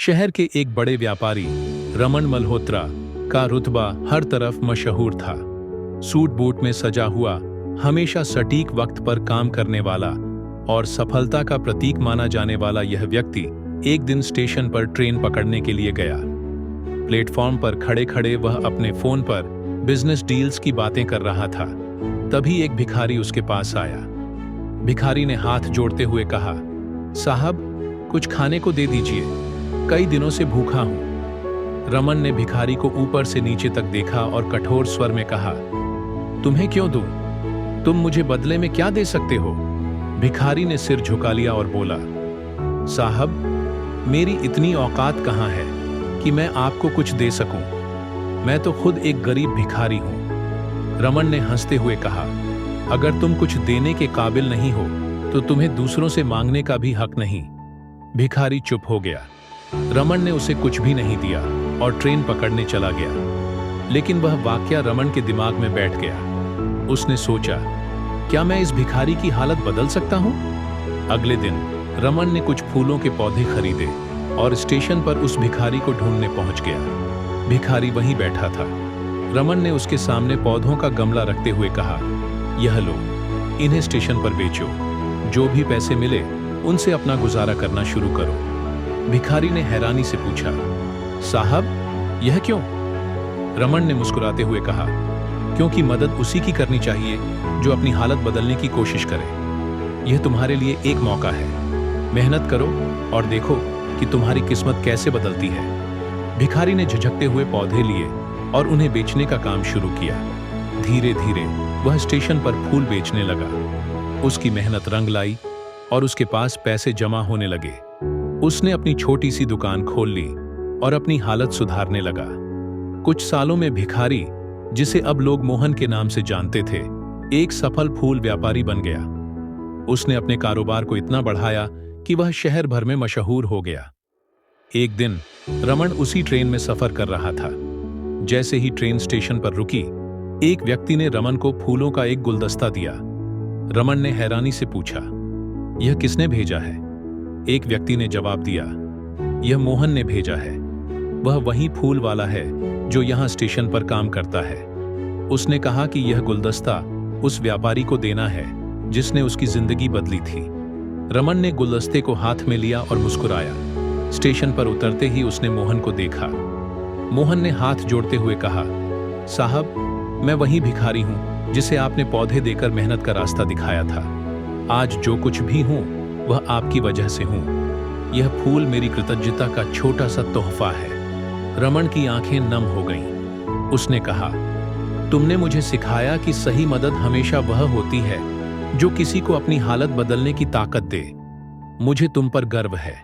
शहर के एक बड़े व्यापारी रमन मल्होत्रा का रुतबा हर तरफ मशहूर था। सूट बूट में सजा हुआ, हमेशा सटीक वक्त पर काम करने वाला और सफलता का प्रतीक माना जाने वाला यह व्यक्ति एक दिन स्टेशन पर ट्रेन पकड़ने के लिए गया। प्लेटफॉर्म पर खड़े खड़े वह अपने फोन पर बिजनेस डील्स की बातें कर रहा था। तभी एक भिखारी उसके पास आया। भिखारी ने हाथ जोड़ते हुए कहा, साहब कुछ खाने को दे दीजिए, कई दिनों से भूखा हूं। रमन ने भिखारी को ऊपर से नीचे तक देखा और कठोर स्वर में कहा, तुम्हें क्यों दूं? तुम मुझे बदले में क्या दे सकते हो? भिखारी ने सिर झुका लिया और बोला, साहब मेरी इतनी औकात कहां है कि मैं आपको कुछ दे सकूं। मैं तो खुद एक गरीब भिखारी हूं। रमन ने हंसते हुए कहा, अगर तुम कुछ देने के काबिल नहीं हो तो तुम्हें दूसरों से मांगने का भी हक नहीं। भिखारी चुप हो गया। रमन ने उसे कुछ भी नहीं दिया और ट्रेन पकड़ने चला गया। लेकिन वह वाकया रमन के दिमाग में बैठ गया। उसने सोचा, क्या मैं इस भिखारी की हालत बदल सकता हूं? अगले दिन रमन ने कुछ फूलों के पौधे खरीदे और स्टेशन पर उस भिखारी को ढूंढने पहुंच गया। भिखारी वहीं बैठा था। रमन ने उसके सामने पौधों का गमला रखते हुए कहा, यह लो, इन्हें स्टेशन पर बेचो। जो भी पैसे मिले उनसे अपना गुजारा करना शुरू करो। भिखारी ने हैरानी से पूछा, साहब यह क्यों? रमन ने मुस्कुराते हुए कहा, क्योंकि मदद उसी की करनी चाहिए जो अपनी हालत बदलने की कोशिश करे। यह तुम्हारे लिए एक मौका है। मेहनत करो और देखो कि तुम्हारी किस्मत कैसे बदलती है। भिखारी ने झिझकते हुए पौधे लिए और उन्हें बेचने का काम शुरू किया। धीरे धीरे वह स्टेशन पर फूल बेचने लगा। उसकी मेहनत रंग लाई और उसके पास पैसे जमा होने लगे। उसने अपनी छोटी सी दुकान खोल ली और अपनी हालत सुधारने लगा। कुछ सालों में भिखारी, जिसे अब लोग मोहन के नाम से जानते थे, एक सफल फूल व्यापारी बन गया। उसने अपने कारोबार को इतना बढ़ाया कि वह शहर भर में मशहूर हो गया। एक दिन रमन उसी ट्रेन में सफर कर रहा था। जैसे ही ट्रेन स्टेशन पर रुकी, एक व्यक्ति ने रमन को फूलों का एक गुलदस्ता दिया। रमन ने हैरानी से पूछा, यह किसने भेजा है? एक व्यक्ति ने जवाब दिया, यह मोहन ने भेजा है। वह वही फूल वाला है जो यहां स्टेशन पर काम करता है। उसने कहा कि यह गुलदस्ता उस व्यापारी को देना है जिसने उसकी जिंदगी बदली थी। रमन ने गुलदस्ते को हाथ में लिया और मुस्कुराया। स्टेशन पर उतरते ही उसने मोहन को देखा। मोहन ने हाथ जोड़ते हुए कहा, साहब मैं वही भिखारी हूं जिसे आपने पौधे देकर मेहनत का रास्ता दिखाया था। आज जो कुछ भी हूं वह आपकी वजह से हूं। यह फूल मेरी कृतज्ञता का छोटा सा तोहफा है। रमन की आंखें नम हो गईं। उसने कहा, तुमने मुझे सिखाया कि सही मदद हमेशा वह होती है जो किसी को अपनी हालत बदलने की ताकत दे। मुझे तुम पर गर्व है।